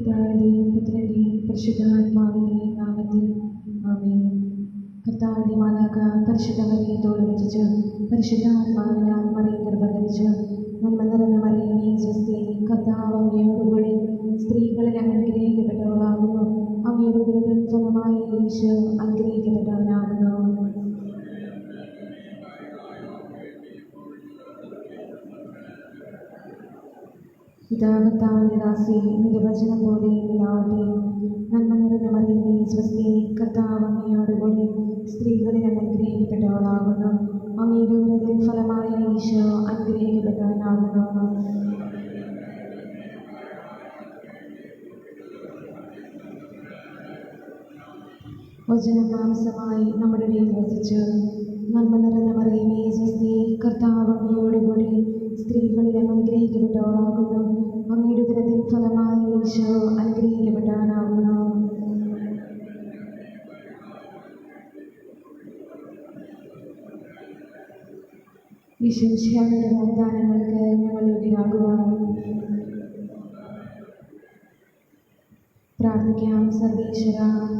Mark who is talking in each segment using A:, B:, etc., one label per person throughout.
A: പിതാവിന്റെയും പുത്രന്റെയും പരിശുദ്ധാത്മാവിന്റെയും നാമത്തിൽ ആമേൻ. കർത്താവിന്റെ മാലാഖ പരിശുദ്ധ മറിയത്തോട് വചിച്ചു, പരിശുദ്ധാത്മാവിനാൽ മറിയം ഗർഭധരിച്ചു. നന്മ നിറഞ്ഞ മറിയമേ സ്വസ്തി, കർത്താവ് അങ്ങയോടുകൂടി സ്ത്രീകളിൽ അങ്ങ് അനുഗ്രഹിക്കപ്പെട്ടവളാകുന്നു. അങ്ങയുടെ ഉദരത്തിൻ ഫലമായ യേശു അനുഗ്രഹിക്കപ്പെട്ടവനാകുന്നു. കർത്താവിന്റെ ദാസി, നിന്റെ വചനം പോലെ ഇല്ലാവട്ടെ. നന്മ നിറഞ്ഞ മറിയമേ സ്വസ്തി, കർത്താവ് അങ്ങയോടുകൂടി സ്ത്രീകളിൽ അങ്ങ് അനുഗ്രഹിക്കപ്പെട്ടവളാകുന്നു. അങ്ങയുടെ ഉദരത്തിൻ ഫലമായ യേശു അനുഗ്രഹിക്കപ്പെട്ടവനാകുന്നു. വചനം മാംസമായി നമ്മുടെ ഇടയിൽ വസിച്ചു. നന്മ നിറഞ്ഞ മറിയമേ സ്വസ്തി, കർത്താവ് അങ്ങയോടുകൂടി സ്ത്രീകളിൽ അങ്ങ് അനുഗ്രഹിക്കപ്പെട്ടവളാകുന്നു. അങ്ങയുടെ ഉദരത്തിൻ ഫലമായ യേശു അനുഗ്രഹിക്കപ്പെട്ടവനാകുന്നു. ഈശോയുടെ വാഗ്ദാനങ്ങൾക്ക് ഞങ്ങൾ യോഗ്യരാകുവാൻ പ്രാർത്ഥിക്കാം. സർവേശ്വര,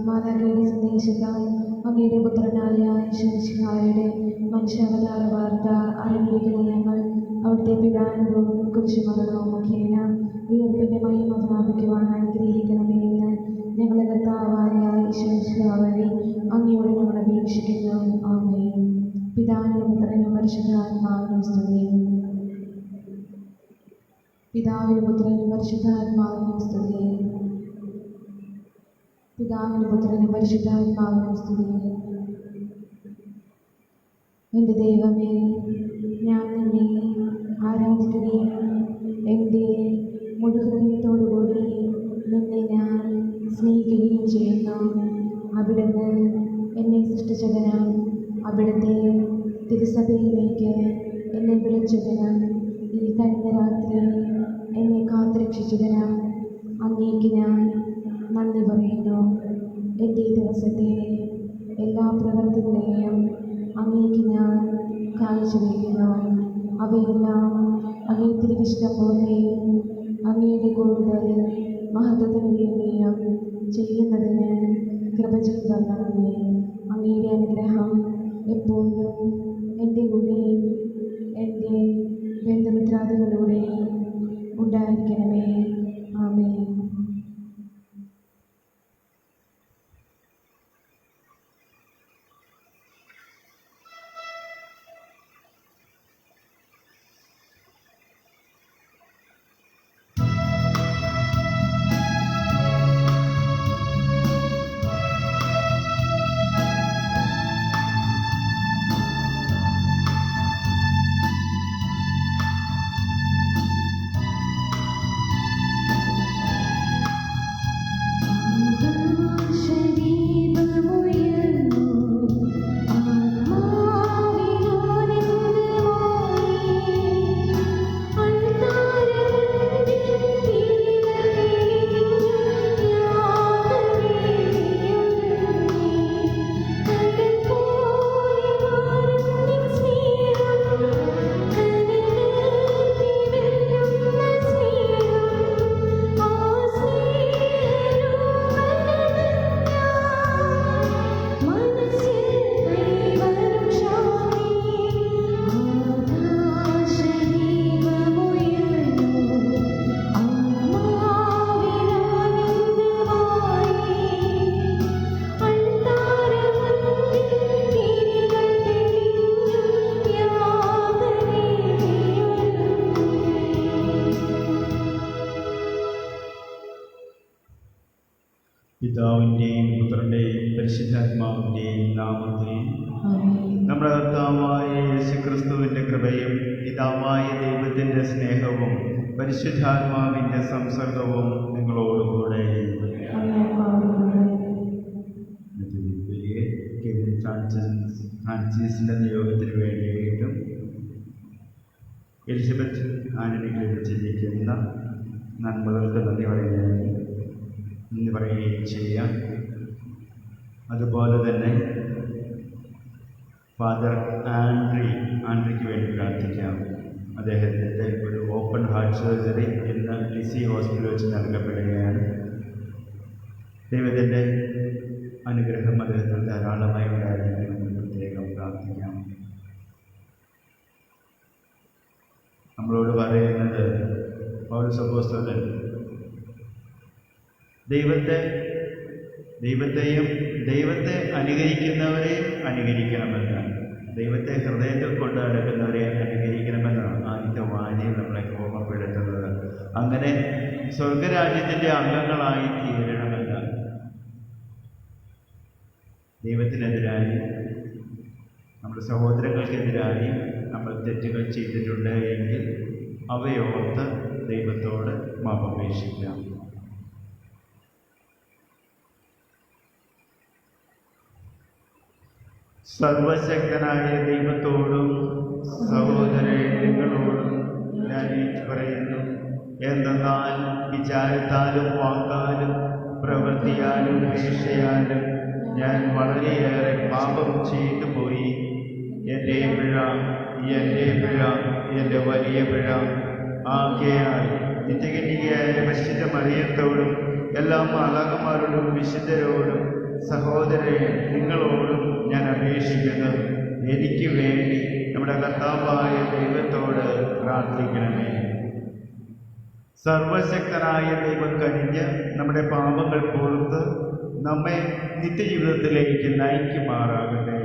A: മാലാഖയുടെ സന്ദേശത്താൽ അങ്ങയുടെ പുത്രനായ ഈശോയുടെ മനുഷ്യാവതാര വാർത്ത അറിഞ്ഞിരിക്കുന്ന ഞങ്ങൾ അവിടുത്തെ പിതാവിനും കുരിശുമരണവും മുഖേന ഉയർപ്പിന്റെ മഹിമ പ്രാപിക്കുവാൻ അനുഗ്രഹിക്കണമേ എന്ന് ഞങ്ങളുടെ കർത്താവായ ഈശോ വഴി അങ്ങയോട് ഞങ്ങൾ അപേക്ഷിക്കുന്നു. ആമേൻ. പിതാവിനും പുത്രനും പരിശുദ്ധാത്മാവിനും സ്തുതി. പിതാവിനും പുത്രനും പരിശുദ്ധാത്മാവിനും സ്തുതി. പിതാവിനും പുത്രനും പരിശുദ്ധാത്മാവിനും സ്തുതി. എൻ്റെ ദൈവമേ, ഞാൻ നിന്നെ ആരാധിക്കുകയും എൻ്റെ മുഴുഹൃദയത്തോടുകൂടി നിന്നെ ഞാൻ സ്നേഹിക്കുകയും ചെയ്യുന്നു. അവിടുന്ന് എന്നെ സൃഷ്ടിച്ചതിനും അവിടുത്തെ തിരുസഭയിലേക്ക് എന്നെ വിളിച്ചതിനും ഈ കഴിഞ്ഞ രാത്രി എന്നെ കാത്തുരക്ഷിച്ചതിനും അങ്ങേക്ക് ഞാൻ നന്ദി പറയുന്നു. എൻ്റെ ഈ ദിവസത്തെ എല്ലാ പ്രവൃത്തികളെയും അങ്ങേക്ക് ഞാൻ കാഴ്ചവെക്കുന്നു. അവയെല്ലാം അങ്ങേ തിരുവിഷ്ടം പോലെ അങ്ങയുടെ കൂടുതൽ മഹത്വത്തിന് വേണ്ടിയും ചെയ്യുന്നതിന് കൃപ ചെയ്തു തരണമേ. അങ്ങയുടെ അനുഗ്രഹം എപ്പോഴും എൻ്റെ കൂടെയും എൻ്റെ ബന്ധുമിത്രാദികളുടെയും ഉണ്ടായിരിക്കണമേ. ആമേൻ.
B: പിതാവിൻ്റെയും പുത്രൻ്റെയും പരിശുദ്ധാത്മാവിൻ്റെയും നാമത്തിൽ നമ്മുടെ കർത്താവായ യേശുക്രിസ്തുവിൻ്റെ കൃപയും പിതാവായ ദൈവത്തിൻ്റെ സ്നേഹവും പരിശുദ്ധാത്മാവിൻ്റെ സംസർഗവും നിങ്ങളോടുകൂടെ. ഫ്രാൻസിസിൻ്റെ നിയോഗത്തിന് വേണ്ടിയിട്ടും എലിസബത്ത് ആന്റണിക്ക് ലഭിച്ചിരിക്കുന്ന നന്മകൾക്ക് നന്ദി പറയുകയും ചെയ്യാം. അതുപോലെ തന്നെ ഫാദർ ആൻഡ്രിക്ക് വേണ്ടി പ്രാർത്ഥിക്കാം. അദ്ദേഹത്തിൻ്റെ ഒരു ഓപ്പൺ ഹാർട്ട് സർജറി ഇന്ന് ലിസി ഹോസ്പിറ്റലിൽ വെച്ച് നൽകപ്പെടുകയാണ്. ദൈവത്തിൻ്റെ അനുഗ്രഹം അദ്ദേഹത്തിൽ ധാരാളമായി ഉണ്ടായിരിക്കണമെന്ന് പ്രത്യേകം പ്രാർത്ഥിക്കാം. നമ്മളോട് പറയുന്നത് പൗലോസ് അപ്പോസ്തലൻ ദൈവത്തെ അനുകരിക്കുന്നവരെ അനുകരിക്കണമെന്ന്, ദൈവത്തെ ഹൃദയത്തിൽ കൊണ്ട് നടക്കുന്നവരെ അനുകരിക്കണമെന്നാണ് ആദ്യത്തെ വായനയിൽ നമ്മളെ ഓർമ്മപ്പെടുത്തുന്നത്. അങ്ങനെ സ്വർഗരാജ്യത്തിൻ്റെ അംഗങ്ങളായി തീരണമെന്ന്. ദൈവത്തിനെതിരായി, നമ്മുടെ സഹോദരങ്ങൾക്കെതിരായി നമ്മൾ തെറ്റുകൾ ചെയ്തിട്ടുണ്ട് എങ്കിൽ അവയോർത്ത് ദൈവത്തോട് മാപ്പപേക്ഷിക്കാം. സർവശക്തനായ ദൈവത്തോടും സഹോദരങ്ങളോടും ഞാൻ പറയുന്നു, എന്തെന്നാൽ വിചാരത്താലും വാക്കാലും പ്രവൃത്തിയാലും വീഴ്ചയാലും ഞാൻ വളരെയേറെ പാപം ചെയ്തു പോയി. എൻ്റെ പിഴ, എൻ്റെ വലിയ പിഴ. ആകയാൽ നിത്യകന്യകയായ പരിശുദ്ധ മറിയത്തോടും എല്ലാ മാലാഖമാരോടും വിശുദ്ധരോടും സഹോദരരെ നിങ്ങളോടും ഞാൻ അപേക്ഷിക്കുന്നു, എനിക്ക് വേണ്ടി നമ്മുടെ കർത്താവായ ദൈവത്തോട് പ്രാർത്ഥിക്കണമേ. സർവശക്തനായ ദൈവം കനിഞ്ഞ് നമ്മുടെ പാപങ്ങൾ പൊറുത്ത് നമ്മെ നിത്യജീവിതത്തിലേക്ക് നയിക്കുമാറാകട്ടെ.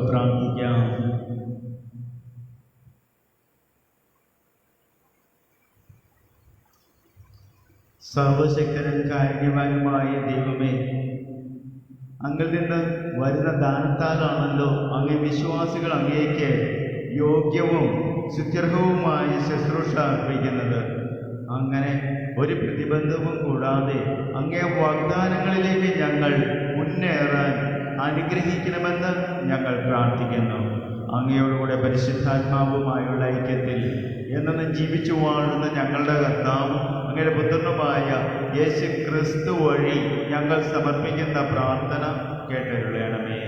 B: പ്രാർത്ഥിക്കാം. സർവശക്തനും കാരുണ്യവാനുമായ ദൈവമേ, അങ്ങിൽ നിന്ന് വരുന്ന ദാനത്താലാണല്ലോ അങ്ങേ വിശ്വാസികൾ അങ്ങേക്ക് യോഗ്യവും സുത്യർഹവുമായ ശുശ്രൂഷ അർപ്പിക്കുന്നത്. അങ്ങനെ ഒരു പ്രതിബന്ധവും കൂടാതെ അങ്ങേ വാഗ്ദാനങ്ങളിലേക്ക് ഞങ്ങൾ മുന്നേറാൻ അനുഗ്രഹിക്കണമെന്ന് ഞങ്ങൾ പ്രാർത്ഥിക്കുന്നു. അങ്ങയോടുകൂടെ പരിശുദ്ധാത്മാവുമായുള്ള ഐക്യത്തിൽ എന്നും ജീവിച്ചു വാഴുന്ന ഞങ്ങളുടെ കർത്താവും അങ്ങയുടെ പുത്രനുമായ യേശു ക്രിസ്തു വഴി ഞങ്ങൾ സമർപ്പിക്കുന്ന പ്രാർത്ഥന കേട്ടരുളണമേ.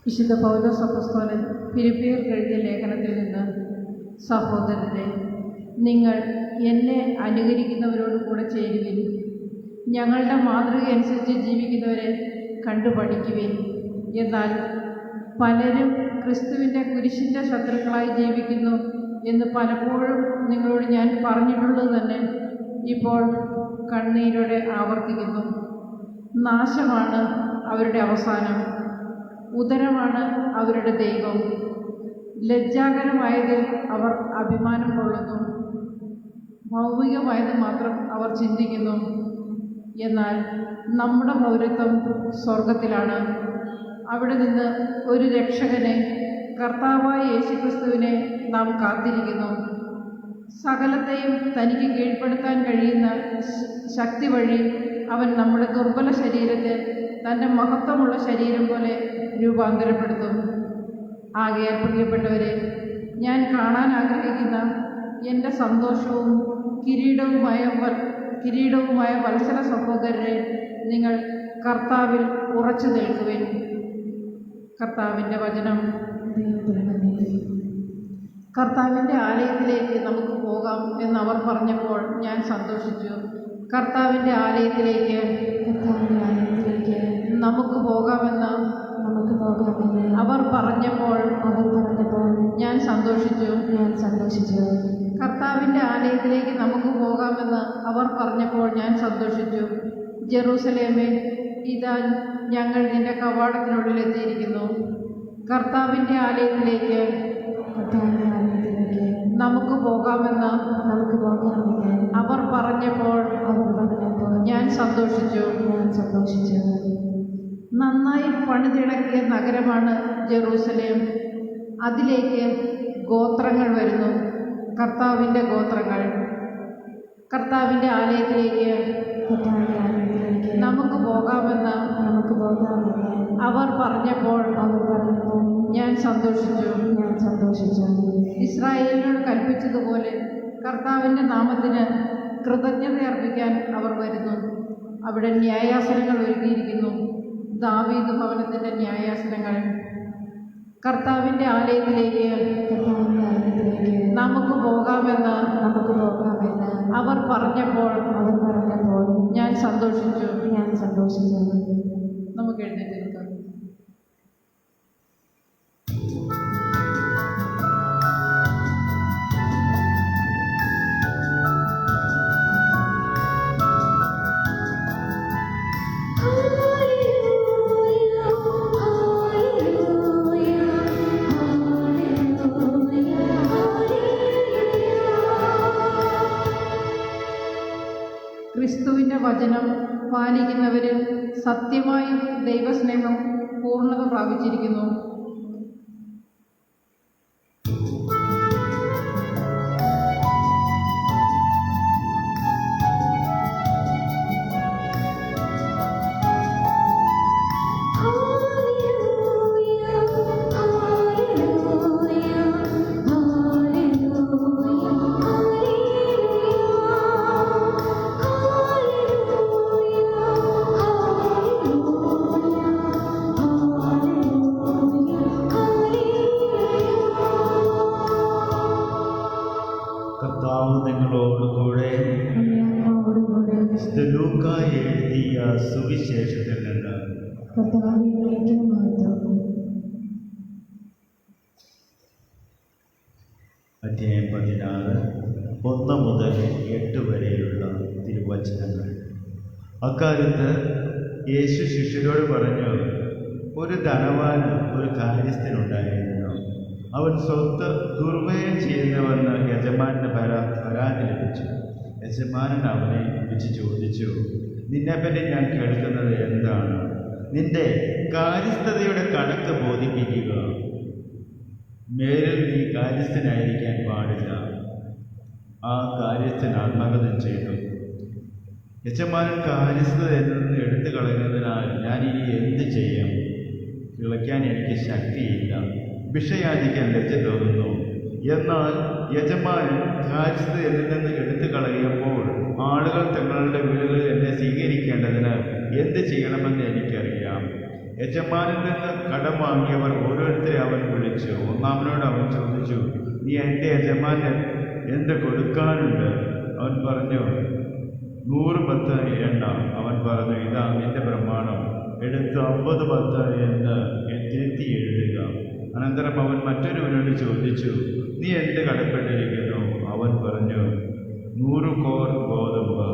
C: വിശുദ്ധ പൗലോസ് അപ്പോസ്തലൻ ഫിലിപ്പിയർക്ക് എഴുതിയ ലേഖനത്തിൽ നിന്ന്, സഹോദരരെ, നിങ്ങൾ എന്നെ അനുകരിക്കുന്നവരോട് കൂടെ ചേരുവിൻ. ഞങ്ങളുടെ മാതൃക അനുസരിച്ച് ജീവിക്കുന്നവരെ കണ്ടു പഠിക്കുവിൻ. എന്നാൽ പലരും ക്രിസ്തുവിൻ്റെ കുരിശിൻ്റെ ശത്രുക്കളായി ജീവിക്കുന്നു എന്ന് പലപ്പോഴും നിങ്ങളോട് ഞാൻ പറഞ്ഞിട്ടുള്ളത് തന്നെ ഇപ്പോൾ കണ്ണീരോടെ ആവർത്തിക്കുന്നു. നാശമാണ് അവരുടെ അവസാനം, ഉദരമാണ് അവരുടെ ദൈവം. ലജ്ജാകരമായതിൽ അവർ അഭിമാനം കൊള്ളുന്നു, ഭൗമികമായത് മാത്രം അവർ ചിന്തിക്കുന്നു. എന്നാൽ നമ്മുടെ പൗരത്വം സ്വർഗത്തിലാണ്. അവിടെ നിന്ന് ഒരു രക്ഷകനെ, കർത്താവായ യേശുക്രിസ്തുവിനെ നാം കാത്തിരിക്കുന്നു. സകലത്തെയും തനിക്ക് കീഴ്പ്പെടുത്താൻ കഴിയുന്ന ശക്തി വഴി അവൻ നമ്മുടെ ദുർബല ശരീരത്തെ തൻ്റെ മഹത്വമുള്ള ശരീരം പോലെ രൂപാന്തരപ്പെടുത്തും. ആകയാൽ പ്രിയപ്പെട്ടവരെ, ഞാൻ കാണാൻ ആഗ്രഹിക്കുന്ന എൻ്റെ സന്തോഷവും കിരീടവുമായ വത്സല സഹോദരരെ, നിങ്ങൾ കർത്താവിൽ ഉറച്ചു നിൽക്കുവിൻ. കർത്താവിൻ്റെ വചനം. കർത്താവിൻ്റെ ആലയത്തിലേക്ക് നമുക്ക് പോകാം എന്നവർ പറഞ്ഞപ്പോൾ ഞാൻ സന്തോഷിച്ചു. കർത്താവിൻ്റെ ആലയത്തിലേക്ക് നമുക്ക് പോകാമെന്ന് അവർ പറഞ്ഞപ്പോൾ ഞാൻ സന്തോഷിച്ചു. കർത്താവിൻ്റെ ആലയത്തിലേക്ക് നമുക്ക് പോകാമെന്ന് അവർ പറഞ്ഞപ്പോൾ ഞാൻ സന്തോഷിച്ചു. ജെറൂസലേമേ, ഇതാ ഞങ്ങൾ നിന്റെ കവാടത്തിനുള്ളിൽ എത്തിയിരിക്കുന്നു. കർത്താവിൻ്റെ ആലയത്തിലേക്ക് നമുക്ക് പോകാമെന്ന് അവർ പറഞ്ഞപ്പോൾ ഞാൻ സന്തോഷിച്ചു. നന്നായി പണിതിണക്കിയ നഗരമാണ് ജെറൂസലേം. അതിലേക്ക് ഗോത്രങ്ങൾ വരുന്നു, കർത്താവിൻ്റെ ഗോത്രങ്ങൾ. കർത്താവിൻ്റെ ആലയത്തിലേക്ക് നമുക്ക് പോകാമെന്ന് അവർ പറഞ്ഞപ്പോൾ ഞാൻ സന്തോഷിച്ചു. ഇസ്രായേലിനോട് കൽപ്പിച്ചതുപോലെ കർത്താവിൻ്റെ നാമത്തിന് കൃതജ്ഞത അർപ്പിക്കാൻ അവർ വരുന്നു. അവിടെ ന്യായാസനങ്ങൾ ഒരുക്കിയിരിക്കുന്നു, ദാവീദ് ഭവനത്തിൻ്റെ ന്യായാസനങ്ങൾ. കർത്താവിൻ്റെ ആലയത്തിലേക്ക് നമുക്ക് പോകാമെന്ന് അവർ പറഞ്ഞപ്പോൾ ഞാൻ സന്തോഷിച്ചു. നമുക്ക് എഴുന്നേറ്റ് നിൽക്കാം. ക്രിസ്തുവിൻ്റെ വചനം പാലിക്കുന്നവരിൽ സത്യമായും ദൈവസ്നേഹം പൂർണ്ണത പ്രാപിച്ചിരിക്കുന്നു.
B: നിങ്ങളോടുകൂടെ ലൂക്ക എഴുതിയ സുവിശേഷത്തിൽ നിന്ന് അധ്യായം 16 1 മുതൽ 8 വരെയുള്ള തിരുവചനങ്ങൾ. അക്കാലത്ത് യേശു ശിഷ്യരോട് പറഞ്ഞു, ഒരു ധനവാൻ ഒരു കാര്യസ്ഥനുണ്ടായിരുന്നു. അവൻ സ്വത്ത് ദുർവ്യയം ചെയ്യുന്നവെന്ന് യജമാനന് പരാതി ലഭിച്ചു. യജമാനൻ അവനെ വിളിച്ച് ചോദിച്ചു, നിന്നെപ്പറ്റി ഞാൻ കേൾക്കുന്നത് എന്താണ്? നിന്റെ കാര്യസ്ഥതയുടെ കണക്ക് ബോധിപ്പിക്കുക. മേലിൽ നീ കാര്യസ്ഥനായിരിക്കാൻ പാടില്ല. ആ കാര്യസ്ഥൻ ആത്മഹത്യ ചെയ്തു. യജമാനൻ കാര്യസ്ഥത എന്ന് എടുത്തു കളയുന്നതിനാൽ ഞാൻ ഇനി എന്ത് ചെയ്യും? വിളയ്ക്കാൻ എനിക്ക് ശക്തിയില്ല, ഭിക്ഷയാചിക്കാൻ ലജ്ജ തോന്നുന്നു. എന്നാൽ യജമാനൻ കാര്യസ്ഥത എന്നിൽ നിന്ന് എടുത്തു കളയുമ്പോൾ ആളുകൾ തങ്ങളുടെ വീടുകളിൽ എന്നെ സ്വീകരിക്കേണ്ടതിന് എന്ത് ചെയ്യണമെന്ന് എനിക്കറിയാം. യജമാനിൽ നിന്ന് കടം വാങ്ങിയവർ ഓരോരുത്തരെ അവൻ വിളിച്ചു. ഒന്നാമനോട് അവൻ ചോദിച്ചു, നീ എൻ്റെ യജമാനൻ എന്ത് കൊടുക്കാനുണ്ട്? അവൻ പറഞ്ഞു, 100 പത്ത് എണ്ണ. അവൻ പറഞ്ഞു, ഇതാ നിന്റെ പ്രമാണം, എടുത്ത് 50 പത്ത് എന്ന് തിരുത്തി എഴുതുക. അനന്തരം അവൻ മറ്റൊരുവനോട് ചോദിച്ചു, നീ എന്ത് കടപ്പെട്ടിരിക്കുന്നു? അവൻ പറഞ്ഞു, 100 കോർ ഗോതമ്പ്.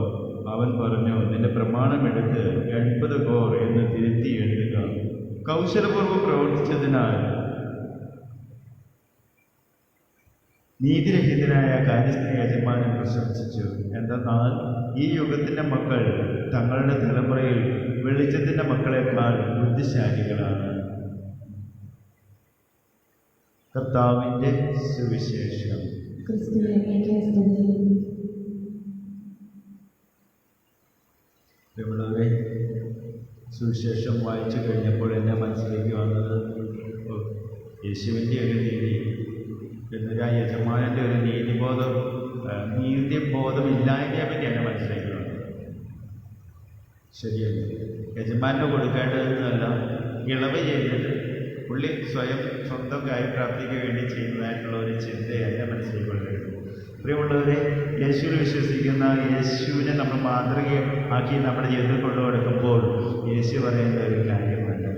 B: അവൻ പറഞ്ഞു, നിന്റെ പ്രമാണമെടുത്ത് 80 കോർ എന്ന് തിരുത്തി എഴുതുക. കൗശലപൂർവ്വം പ്രവർത്തിച്ചതിനാൽ നീതിരഹിതനായ കാര്യസ്ഥ യജമാനൻ പ്രശംസിച്ചു. എന്തെന്നാൽ ഈ യുഗത്തിൻ്റെ മക്കൾ തങ്ങളുടെ തലമുറയിൽ വെളിച്ചത്തിൻ്റെ മക്കളെക്കാൾ ബുദ്ധിശാലികളാണ്. കർത്താവിൻ്റെ സുവിശേഷം. പ്രിയമുള്ളവരെ, സുവിശേഷം വായിച്ചു കഴിഞ്ഞപ്പോൾ എൻ്റെ മനസ്സിലേക്ക് വന്നത് യേശുവിൻ്റെ ഒരു നീതി, എന്നൊരു യജമാനൻ്റെ ഒരു നീതിബോധം ഇല്ലായ്മയെ പറ്റി എൻ്റെ മനസ്സിലേക്ക് വന്നത്. ശരിയല്ല, യജമാനന് കൊടുക്കേണ്ടതെന്നല്ല, ഇളവ് ചെയ്തത് പുള്ളി സ്വന്തം കാര്യപ്രാപ്തിക്ക് വേണ്ടി ചെയ്യുന്നതായിട്ടുള്ള ഒരു ചിന്ത എൻ്റെ മനസ്സിലേക്ക് കൊണ്ടുവരുന്നു. പ്രിയമുള്ളവരെ, യേശുവിൽ വിശ്വസിക്കുന്ന യേശുവിനെ നമ്മൾ മാതൃകയാക്കി നമ്മുടെ ജീവിതത്തിൽ കൊണ്ടുകൊടുക്കുമ്പോൾ യേശു പറയുന്ന ഒരു കാര്യമുണ്ട്.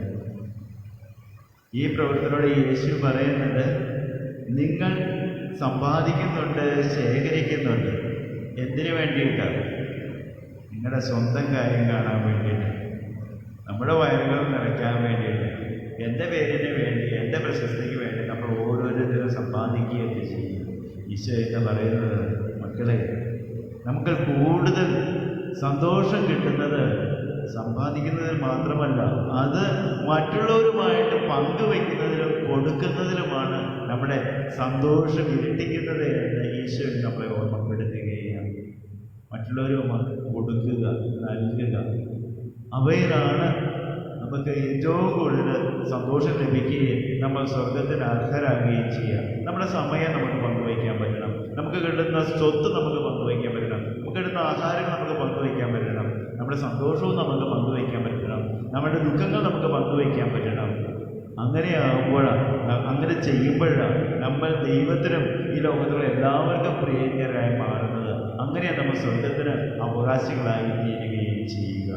B: ഈ പ്രവർത്തനോട് യേശു പറയുന്നത്, നിങ്ങൾ സമ്പാദിക്കുന്നുണ്ട്, ശേഖരിക്കുന്നുണ്ട്. എന്തിനു വേണ്ടിയിട്ടാണ്? നിങ്ങളുടെ സ്വന്തം കാര്യം കാണാൻ വേണ്ടിയിട്ട്, നമ്മുടെ വയറുകൾ നിറയ്ക്കാൻ വേണ്ടിയിട്ട്, എൻ്റെ പേരിന് വേണ്ടി, എൻ്റെ പ്രശസ്തിക്ക് വേണ്ടി നമ്മൾ ഓരോരുത്തരും സമ്പാദിക്കുകയൊക്കെ ചെയ്യും. ഈശോ എന്ന് പറയുന്നത്, മക്കളെ, നമുക്ക് കൂടുതൽ സന്തോഷം കിട്ടുന്നത് സമ്പാദിക്കുന്നതിൽ മാത്രമല്ല, അത് മറ്റുള്ളവരുമായിട്ട് പങ്കുവയ്ക്കുന്നതിലും കൊടുക്കുന്നതിലുമാണ് നമ്മുടെ സന്തോഷം ഇരട്ടിക്കുന്നത് എന്ന് ഈശോ നമ്മളെ ഓർമ്മപ്പെടുത്തുകയാണ്. മറ്റുള്ളവരുമായി കൊടുക്കുക, നൽകുക, അവയിലാണ് നമുക്ക് ഏറ്റവും കൂടുതൽ സന്തോഷം ലഭിക്കുകയും നമ്മൾ സ്വർഗത്തിന് അർഹരാകുകയും ചെയ്യുക. നമ്മുടെ സമയം നമുക്ക് പങ്കുവയ്ക്കാൻ പറ്റണം, നമുക്ക് കിട്ടുന്ന സ്വത്ത് നമുക്ക് പങ്കുവയ്ക്കാൻ പറ്റണം, നമുക്ക് കിട്ടുന്ന ആഹാരം നമുക്ക് പങ്കുവയ്ക്കാൻ പറ്റണം, നമ്മുടെ സന്തോഷവും നമുക്ക് പങ്കുവയ്ക്കാൻ പറ്റണം, നമ്മുടെ ദുഃഖങ്ങൾ നമുക്ക് പങ്കുവയ്ക്കാൻ പറ്റണം. അങ്ങനെ ചെയ്യുമ്പോഴാണ് നമ്മൾ ദൈവത്തിനും ഈ ലോകത്തുള്ള എല്ലാവർക്കും പ്രിയങ്കരായി മാറുന്നത്. അങ്ങനെയാണ് നമ്മൾ സ്വർഗത്തിന് അവകാശികളായി തീരുകയും ചെയ്യുക.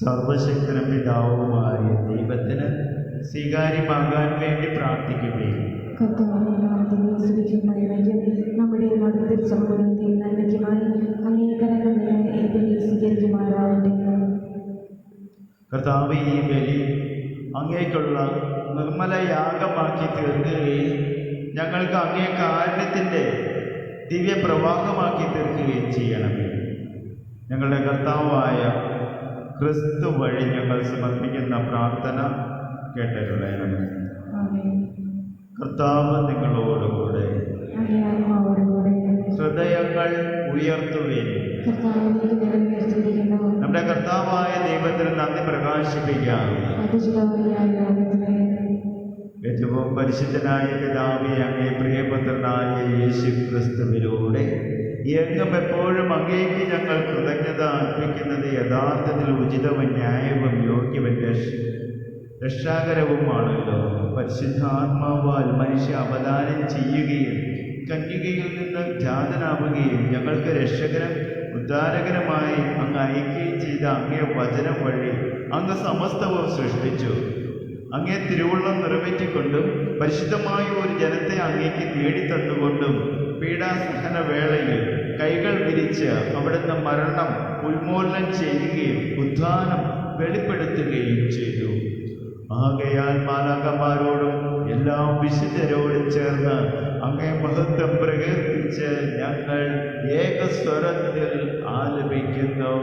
B: സർവശക്തനും പിതാവുമായ ദൈവത്തിന് സ്വീകാര്യമാകാൻ വേണ്ടി പ്രാർത്ഥിക്കുകയും
A: നമ്മുടെ മതത്തിൽ സമൂഹത്തെ നന്മയ്ക്കുമായി അങ്ങേക്കരങ്ങളെ സ്വീകരിക്കുമാറാവട്ടെ.
B: കർത്താവേ, ഈ ബലി അങ്ങേക്കുള്ള നിർമ്മല യാഗമാക്കി തീർക്കുകയും ഞങ്ങൾക്ക് അങ്ങേ കാരുണ്യത്തിൻ്റെ ദിവ്യപ്രവാഹമാക്കി തീർക്കുകയും ചെയ്യണമേ. ഞങ്ങളുടെ കർത്താവായ ക്രിസ്തു വഴി ഞങ്ങൾ സമർപ്പിക്കുന്ന പ്രാർത്ഥന കേട്ടരുളയണമേ. കർത്താവ് നിങ്ങളോടുകൂടെ. ഹൃദയങ്ങൾ ഉയർത്തുകയും നമ്മുടെ കർത്താവായ ദൈവത്തിന് നന്ദി പ്രകാശിപ്പിക്കാം. ഏറ്റവും പരിശുദ്ധനായ പിതാവേ, അങ്ങേ പ്രിയപുത്രനായ യേശു ക്രിസ്തുവിലൂടെ എങ്ങും എപ്പോഴും അങ്ങേക്ക് ഞങ്ങൾ കൃതജ്ഞത അർപ്പിക്കുന്നത് യഥാർത്ഥത്തിൽ ഉചിതവും ന്യായവും യോഗ്യവും രക്ഷാകരവുമാണല്ലോ. പരിശുദ്ധാത്മാവാൽ മനുഷ്യ അവതാരം ചെയ്യുകയും കന്യകയിൽ നിന്ന് ജാതനാവുകയും ഞങ്ങൾക്ക് രക്ഷകരം ഉദ്ധാരകരമായി അങ്ങ് അയക്കുകയും ചെയ്ത അങ്ങേ വചനം വഴി അങ്ങ് സമസ്തവും സൃഷ്ടിച്ചു. അങ്ങേ തിരുവുള്ളം നിറവേറ്റിക്കൊണ്ടും പരിശുദ്ധമായ ഒരു ജനത്തെ അങ്ങേക്ക് നേടിത്തന്നുകൊണ്ടും പീഡാസഹന വേളയിൽ കൈകൾ വിരിച്ച് വെച്ച് അവിടുന്ന് മരണം ഉന്മൂലനം ചെയ്യുകയും ഉത്ഥാനം വെളിപ്പെടുത്തുകയും ചെയ്തു. ആകയാൽ മാലാഖമാരോടും എല്ലാ വിശുദ്ധരോടും ചേർന്ന് അങ്ങേ മഹത്വം പ്രകീർത്തിച്ച് ഞങ്ങൾ ഏകസ്വരത്തിൽ ആലപിക്കുന്നു.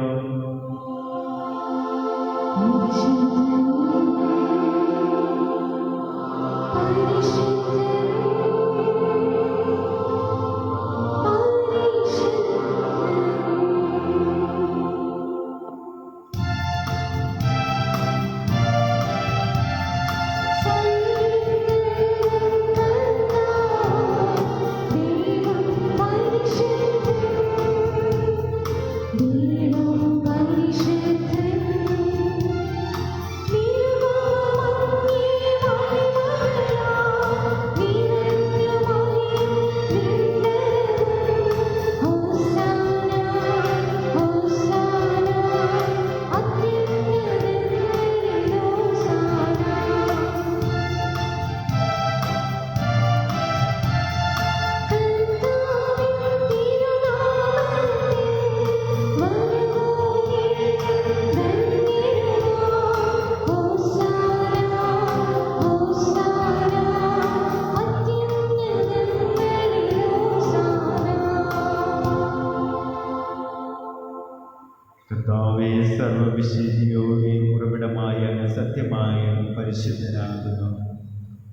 B: കർത്താവേ, സർവവിശുദ്ധിയോടെയും ഉറവിടമായ സത്യമായ പരിശുദ്ധനാകുന്നു.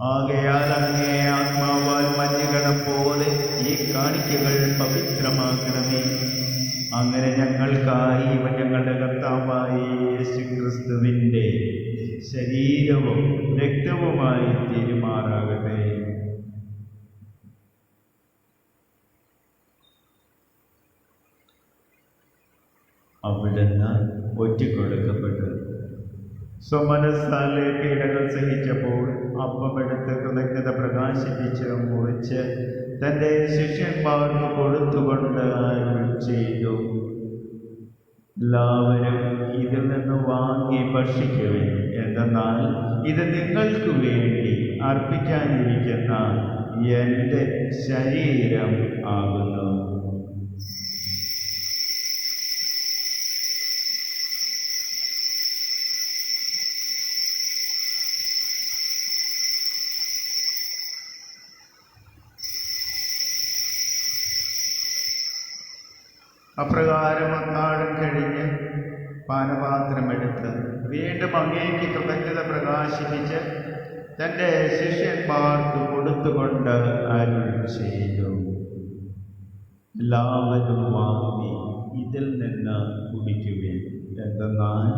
B: ആകയാൽ അങ്ങേ ആത്മാവാൽ മഞ്ഞുകണം പോലെ ഈ കാണിക്കകൾ പവിത്രമാക്കണമേ. അങ്ങനെ ഞങ്ങൾക്കായി ഇവ ഞങ്ങളുടെ കർത്താവായ യേശുക്രിസ്തുവിൻ്റെ ശരീരവും രക്തവുമായി തീരുമാറാകട്ടെ. അവിടുന്ന് ഒറ്റിക്കൊടുക്കപ്പെട്ടു. സ്വമനസ്സാലെ പീഡകൾ സഹിച്ചപ്പോൾ അപ്പമെടുത്ത് കൃതജ്ഞത പ്രകാശിപ്പിച്ച് മുറിച്ച് തൻ്റെ ശിഷ്യന്മാർക്ക് കൊടുത്തുകൊണ്ട് അരുൾ ചെയ്തു, എല്ലാവരും ഇതിൽ നിന്ന് വാങ്ങി ഭക്ഷിക്കുവിൻ. എന്തെന്നാൽ ഇത് നിങ്ങൾക്ക് വേണ്ടി അർപ്പിക്കാനിരിക്കുന്ന എൻ്റെ ശരീരം ആകുന്നു. അപ്രകാരം അത്താഴം കഴിഞ്ഞ് പാനപാത്രമെടുത്ത് വീണ്ടും അങ്ങേക്ക് കൃതജ്ഞത പ്രകാശിപ്പിച്ച് തൻ്റെ ശിഷ്യന്മാർക്ക് കൊടുത്തുകൊണ്ട് അരുൾ ചെയ്തു, എല്ലാവരും വാങ്ങി ഇതിൽ നിന്ന് കുടിക്കുവിൻ. എന്തെന്നാൽ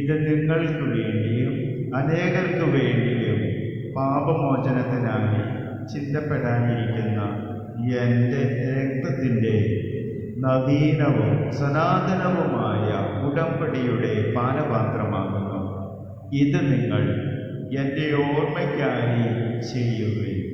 B: ഇത് നിങ്ങൾക്ക് വേണ്ടിയും അനേകർക്ക് വേണ്ടിയും പാപമോചനത്തിനായി ചിന്തപ്പെടാനിരിക്കുന്ന എൻ്റെ രക്തത്തിൻ്റെ നവീനവും സനാതനവുമായ ഉടമ്പടിയുടെ പാനപാത്രമാകുന്നു. ഇത് നിങ്ങൾ എൻ്റെ ഓർമ്മയ്ക്കായി ചെയ്യുകയും.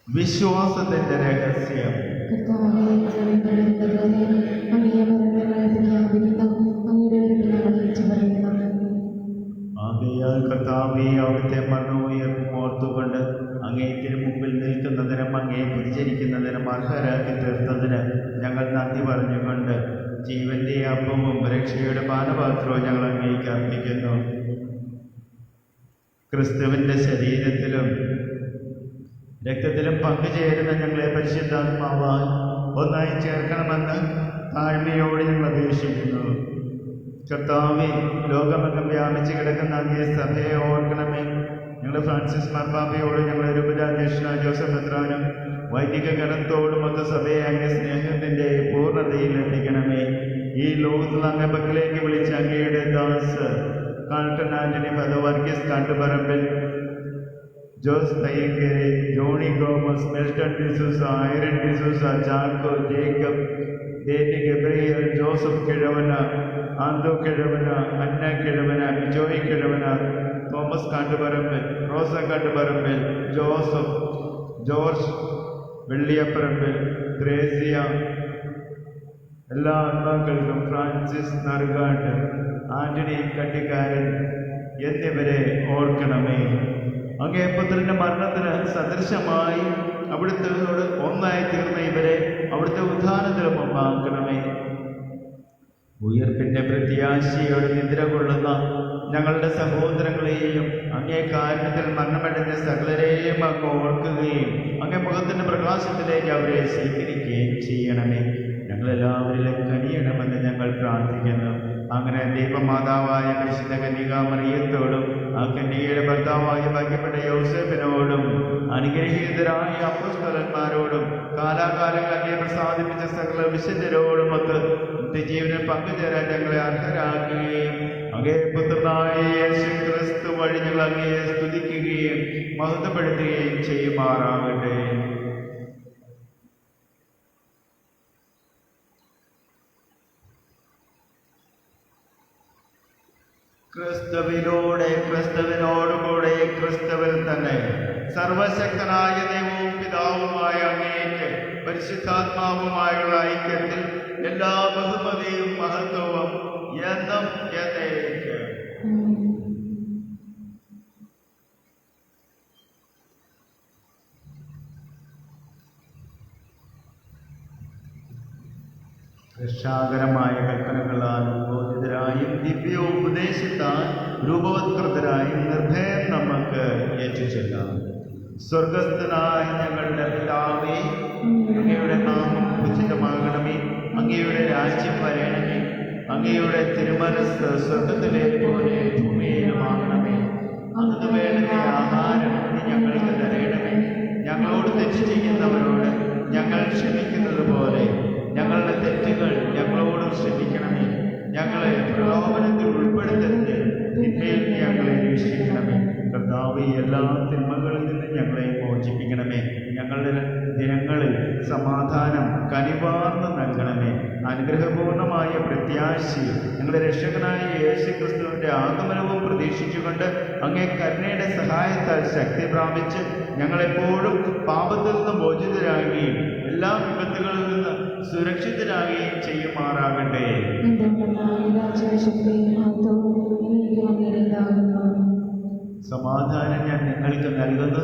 B: വിശ്വാസത്തിൻ്റെ രഹസ്യം. ആകയാൽ കർത്താവേ, അവിടുത്തെ മരണോയർപ്പും ഓർത്തുകൊണ്ട് അങ്ങേ തിരുമുമ്പിൽ നിൽക്കുന്നതിനും അങ്ങേ പരിചരിക്കുന്നതിനും അർഹരാക്കി തീർത്തതിന് ഞങ്ങൾ നന്ദി പറഞ്ഞുകൊണ്ട് ജീവന്റെ അപ്പവും രക്ഷയുടെ പാനപാത്രവും ഞങ്ങൾ അങ്ങേക്ക് അർപ്പിക്കുന്നു. ക്രിസ്തുവിൻ്റെ ശരീരത്തിലും രക്തത്തിലും പങ്കുചേരുന്ന ഞങ്ങളെ പരിശുദ്ധാത്മാവാൽ ഒന്നായി ചേർക്കണമെന്ന് താഴ്മയോട് ഞങ്ങൾ അപേക്ഷിക്കുന്നു. കർത്താവേ, ലോകമെങ്ങും വ്യാപിച്ച് കിടക്കുന്ന അങ്ങേ സഭയെ ഓർക്കണമേ. ഞങ്ങളുടെ ഫ്രാൻസിസ് മാർപ്പാപ്പയോട് ഞങ്ങളുടെ രൂപതാധ്യക്ഷനായ ജോസഫ് മെത്രാനും വൈദിക ഗണത്തോടും ഒക്കെ സഭയെ അങ്ങേ സ്നേഹത്തിൻ്റെ പൂർണ്ണതയിൽ എത്തിക്കണമേ. ഈ ലോകത്തിൽ അങ്ങേ പക്കലേക്ക് വിളിച്ച അങ്ങയുടെ ദാസ് കാൾട്ടൻ ആന്റണി, വർഗീസ് കാട്ടുപറമ്പിൽ, ജോസ് തയ്യങ്കരെ, ജോണി ഗോമസ്, മിൽട്ടൺ ഡിസൂസ, ഐറൻ ഡിസൂസ, ചാക്കോ, ജേക്കബ്, ഡേവി ഗബ്രിയേൽ, ജോസഫ് കിഴവന, ആന്തോ കിഴവന, അന്ന കിഴവന, ബിജോയ് കിഴവന, തോമസ് കാട്ടുപറമ്പിൽ, റോസ കാട്ടുപറമ്പിൽ, ജോസഫ്, ജോർജ് വെള്ളിയപ്പറമ്പിൽ, ത്രേസ്യ, എല്ലാ ആത്മാക്കൾക്കും ഫ്രാൻസിസ് നറുകാട്ട്, ആന്റണി കട്ടിക്കാരൻ എന്നിവരെ ഓർക്കണമേ. അങ്ങേ പുത്രന്റെ മരണത്തിന് സദൃശമായി അവിടുത്തോട് ഒന്നായി തീർന്ന ഇവരെ അവിടുത്തെ ഉത്ഥാനത്തിലും ഒന്നാക്കണമേ. ഉയർപ്പിന്റെ പ്രത്യാശയോട് നിദ്ര കൊള്ളുന്ന ഞങ്ങളുടെ സഹോദരങ്ങളെയും അങ്ങേ കാരണത്തിൽ മരണമടഞ്ഞ സകലരെയും അങ്ങ് ഓർക്കുകയും അങ്ങേ മുഖത്തിന്റെ പ്രകാശത്തിലേക്ക് അവരെ സ്വീകരിക്കുകയും ചെയ്യണമേ. ഞങ്ങളെല്ലാവരിലും കനിയണമെന്ന് ഞങ്ങൾ പ്രാർത്ഥിക്കുന്നു. അങ്ങനെ ദൈവമാതാവായ പരിശുദ്ധ കന്യകാമറിയത്തോടും ആ കന്യകയുടെ ഭർത്താവായ ഭാഗ്യപ്പെട്ട യോസേഫിനോടും അനുഗ്രഹീതരായ അപ്പോസ്തലന്മാരോടും കാലാകാലങ്ങൾ അങ്ങയെ പ്രസാദിപ്പിച്ച സകല വിശുദ്ധരോടുമൊത്ത് നിത്യജീവനിൽ പങ്കുചേരാൻ ഞങ്ങളെ അർഹരാക്കുകയും അങ്ങേ പുത്രനായ യേശു ക്രിസ്തു വഴി ഞങ്ങൾ അങ്ങയെ സ്തുതിക്കുകയും മഹത്വപ്പെടുത്തുകയും ചെയ്യുമാറാകട്ടെ. ക്രിസ്തുവിലൂടെ, ക്രിസ്തുവിനോടുകൂടെ, ക്രിസ്തുവിൽ തന്നെ സർവശക്തനായ ദൈവവും പിതാവുമായ അങ്ങേക്ക് പരിശുദ്ധാത്മാവുമായുള്ള ഐക്യത്തിൽ എല്ലാ ബഹുമതിയും മഹത്വവും എന്നും എന്നേക്ക്. രക്ഷാകരമായ കൽപ്പനകളാൽ ബോധിതരായും ദിവ്യോപദേശത്താൽ രൂപവത്കൃതരായും നിർഭയം നമുക്ക് ഏറ്റുചൊല്ലാം. സ്വർഗസ്ഥനായ ഞങ്ങളുടെ പിതാവേ, അങ്ങയുടെ നാമം ഉചിതമാകണമേ. അങ്ങയുടെ രാജ്യം വരണമേ. അങ്ങയുടെ തിരുമനസ്സ് സ്വർഗത്തിലെ പോലെ ഭൂമിയിലുമാകണമേ. അന്ന് വേണ്ട ആഹാരം ഞങ്ങൾക്ക് തരയണമേ. ഞങ്ങളോട് തെറ്റ് ചെയ്യുന്നവരോട് ഞങ്ങൾ ക്ഷമിക്കുന്നത് പോലെ ഞങ്ങളുടെ തെറ്റുകൾ ഞങ്ങളോട് ക്ഷമിക്കണമേ. ഞങ്ങളെ പ്രലോഭനത്തിൽ ഉൾപ്പെടുത്തരുത്, തിന്മയിൽ ഞങ്ങളെ രക്ഷിക്കണമേ. കർത്താവേ, എല്ലാ തിന്മകളിൽ നിന്ന് ഞങ്ങളെ മോചിപ്പിക്കണമേ. ഞങ്ങളുടെ ദിനങ്ങളിൽ സമാധാനം കനിവാർന്ന് നൽകണമേ. അനുഗ്രഹപൂർണമായ പ്രത്യാശയും ഞങ്ങളുടെ രക്ഷകനായ യേശു ക്രിസ്തുവിൻ്റെ ആഗമനവും പ്രതീക്ഷിച്ചുകൊണ്ട് അങ്ങേ കരുണയുടെ സഹായത്താൽ ശക്തി പ്രാപിച്ച് ഞങ്ങളെപ്പോഴും പാപത്തിൽ നിന്ന് മോചിതരാകുകയും എല്ലാ വിപത്തുകളിൽ നിന്ന് സുരക്ഷിതരാകുകയും ചെയ്യുമാറാകട്ടെ. സമാധാനം ഞാൻ നിങ്ങൾക്ക് നൽകുന്നു,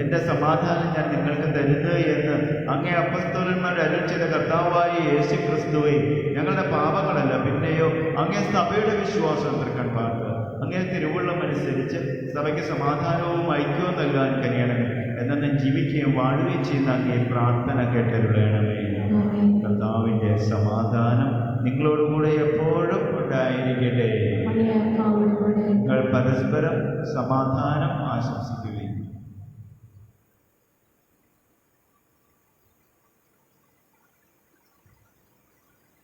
B: എൻ്റെ സമാധാനം ഞാൻ നിങ്ങൾക്ക് തരുന്നു എന്ന് അങ്ങേ അപ്പസ്തോലന്മാരുടെ അരുളി ചെയ്ത കർത്താവായ യേശു ക്രിസ്തുവേ, ഞങ്ങളുടെ പാപങ്ങളല്ല പിന്നെയോ അങ്ങേ സഭയുടെ വിശ്വാസം തൃക്കൺ പാർത്ത് അങ്ങേ തിരുവുള്ളമനുസരിച്ച് സഭയ്ക്ക് സമാധാനവും ഐക്യവും നൽകാൻ കഴിയണമേ. എന്നും ജീവിക്കുകയും വാഴുകയും ചെയ്യുന്ന അങ്ങേ പ്രാർത്ഥന കേട്ടരുളയണമേ. കർത്താവിൻ്റെ സമാധാനം നിങ്ങളോടുകൂടെ എപ്പോഴും ഉണ്ടായിരിക്കട്ടെ. നിങ്ങൾ പരസ്പരം സമാധാനം ആശംസിക്കുകയും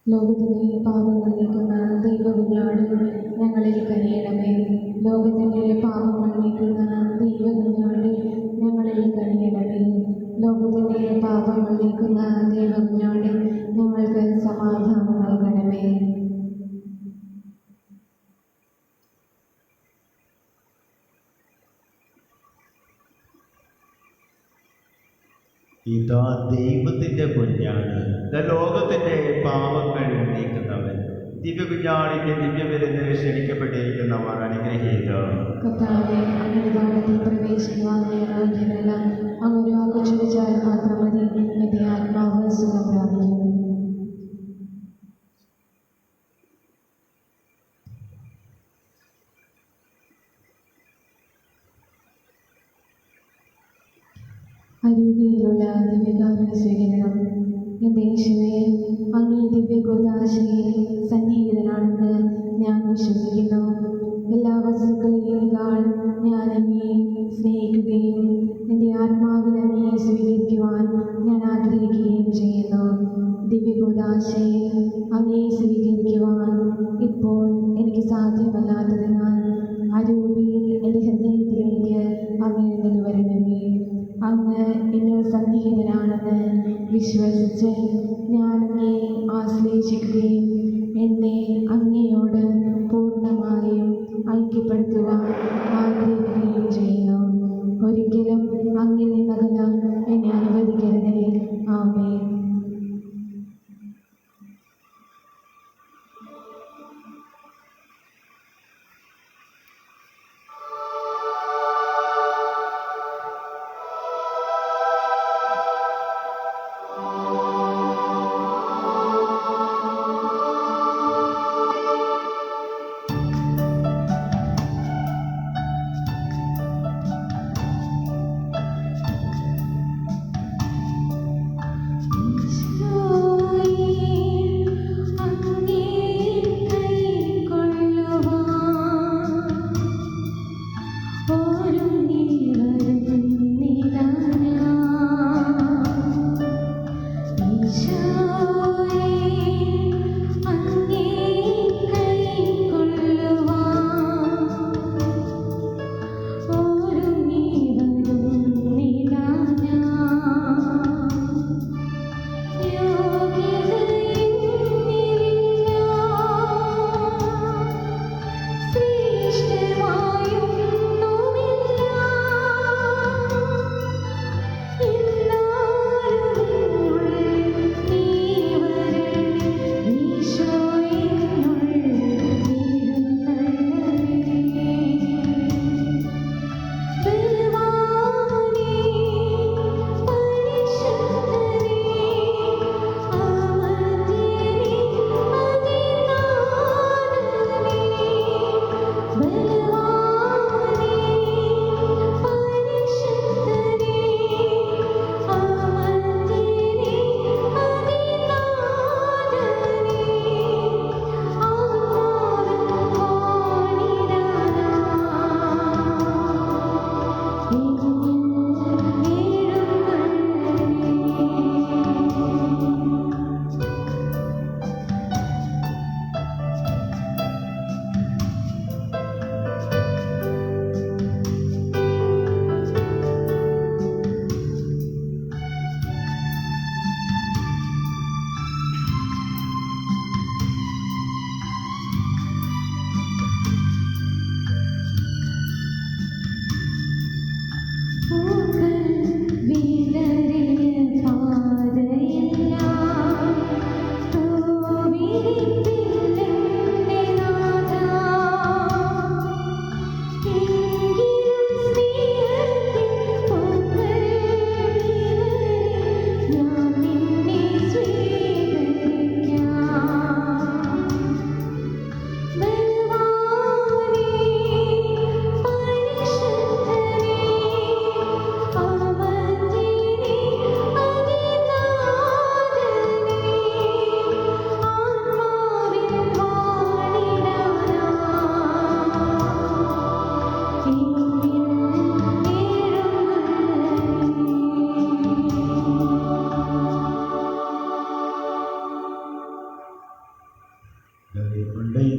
A: ലോകത്തിൻ്റെ പാപങ്ങൾ നീക്കുന്ന ദൈവകുഞ്ഞാട് ഞങ്ങളിൽ കനിയണമേ. ലോകത്തിൻ്റെ പാപങ്ങൾ നീക്കുന്ന ദൈവകുഞ്ഞാട് ഞങ്ങളിൽ കനിയണമേ. ലോകത്തിൻ്റെ പാപങ്ങൾ നീക്കുന്ന ദൈവകുഞ്ഞാട് ഞങ്ങൾക്ക് സമാധാനം നൽകണമേ.
B: ഇതാ ദൈവത്തിൻ്റെ കുഞ്ഞാണ്, ലോകത്തിൻ്റെ പാപങ്ങൾ നീക്കുന്നവൻ. ദിവ്യകുഞ്ഞാടിൻ്റെ ദിവ്യവിരുന്ന് ക്ഷണിക്കപ്പെട്ടിരിക്കുന്നവർ അനുഗ്രഹീത.
A: കർത്താവേ, അങ്ങയുടെ ഭവനത്തിൽ പ്രവേശിക്കുവാൻ യോഗ്യനല്ല. അങ്ങൊരു വാക്ക് ചോദിച്ചാൽ മാത്രം മതി, എൻ്റെ ആത്മാവ് സുഖം പ്രാപിക്കും. അരൂപിയിലുള്ള ദിവ്യകാരുണ്യ സ്വീകരണം. എൻ്റെ യേശുവേ, അങ്ങേ ദിവ്യഗോദാശയിൽ സന്നിഹിതനാണെന്ന് ഞാൻ വിശ്വസിക്കുന്നു. എല്ലാ വസ്തുക്കളെയേക്കാൾ ഞാൻ അങ്ങയെ സ്നേഹിക്കുകയും എൻ്റെ ആത്മാവിൽ അങ്ങയെ സ്വീകരിക്കുവാൻ ഞാൻ ആഗ്രഹിക്കുകയും ചെയ്യുന്നു. ദിവ്യഗോദാശയിൽ അങ്ങയെ സ്വീകരിക്കുവാൻ ഇപ്പോൾ എനിക്ക് സാധ്യമല്ലാത്തതിനാൽ അരൂപിയിൽ എൻ്റെ ഹൃദയത്തിലേക്ക് അങ്ങ് എഴുന്നള്ളി വരണമേ. അങ്ങ് എന്നിൽ സന്നിഹിതനാണെന്ന് വിശ്വസിച്ച് ഞാൻ അങ്ങയെ ആശ്ലേഷിക്കുകയും എന്നെ അങ്ങയോട് പൂർണ്ണമായും ഐക്യപ്പെടുത്തുവാൻ ആഗ്രഹിക്കുകയും ചെയ്യുന്നു. ഒരിക്കലും അങ്ങിൽ നിന്നകലാൻ എന്നെ അനുവദിക്കരുതേ. ആമേൻ.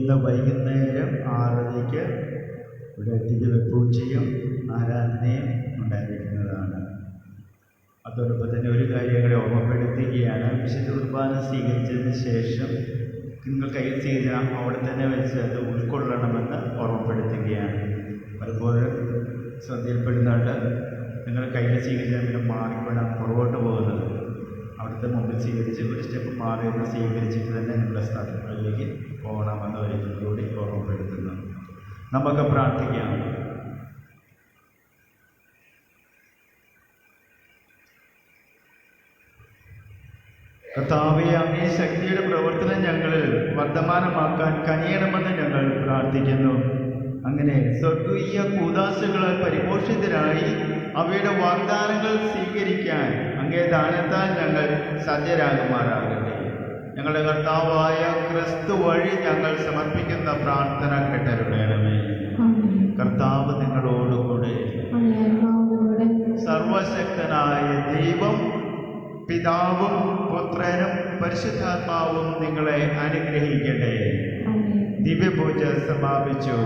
B: ഇന്ന് വൈകുന്നേരം 6:30 ഇവിടെ ദിവ്യപൂജയും ആരാധനയും ഉണ്ടായിരിക്കുന്നതാണ്. അതോടൊപ്പം തന്നെ ഒരു കാര്യം കൂടെ ഓർമ്മപ്പെടുത്തുകയാണ്. വിശുദ്ധ കുർബാന സ്വീകരിച്ചതിന് ശേഷം നിങ്ങൾ കയ്യിൽ സ്വീകരിച്ച അവിടെ തന്നെ വെച്ച് അത് ഉൾക്കൊള്ളണമെന്ന് ഓർമ്മപ്പെടുത്തുകയാണ്. പലപ്പോഴും ശ്രദ്ധയിൽപ്പെടുന്നുണ്ട്, നിങ്ങൾ കയ്യിൽ സ്വീകരിച്ചാൽ പിന്നെ മാറിക്കൊണ്ടാൽ പുറകോട്ട് പോകുന്നത്. അവിടുത്തെ മുമ്പിൽ സ്വീകരിച്ച് ഒരു സ്റ്റെപ്പ് മാറിയൊന്ന് സ്വീകരിച്ചിട്ട് തന്നെ നിങ്ങളുടെ സ്ഥലങ്ങളിലേക്ക് പോകണമെന്ന് ഒരിക്കൽ കൂടി ഓർമ്മപ്പെടുത്തുന്നു. നമുക്ക് പ്രാർത്ഥിക്കാം. കർത്താവേ, അങ്ങേ ശക്തിയുടെ പ്രവർത്തനം ഞങ്ങളിൽ വർദ്ധമാനമാക്കാൻ കനിയണമെന്ന് ഞങ്ങൾ പ്രാർത്ഥിക്കുന്നു. അങ്ങനെ സ്വർഗീയ കൂദാശകളാൽ പരിപോഷിതരായി അവയുടെ വാഗ്ദാനങ്ങൾ സ്വീകരിക്കാൻ അങ്ങേ ദാനത്താൽ ഞങ്ങൾ സജ്ജരാകുമാറാകട്ടെ. ഞങ്ങളുടെ കർത്താവായ ക്രിസ്തു വഴി ഞങ്ങൾ സമർപ്പിക്കുന്ന പ്രാർത്ഥന കേട്ടരുളണമേ. കർത്താവ് നിങ്ങളോടുകൂടെ. സർവശക്തനായ ദൈവം പിതാവും പുത്രനും പരിശുദ്ധാത്മാവും നിങ്ങളെ അനുഗ്രഹിക്കട്ടെ. ദിവ്യപൂജ സമാപിച്ചു.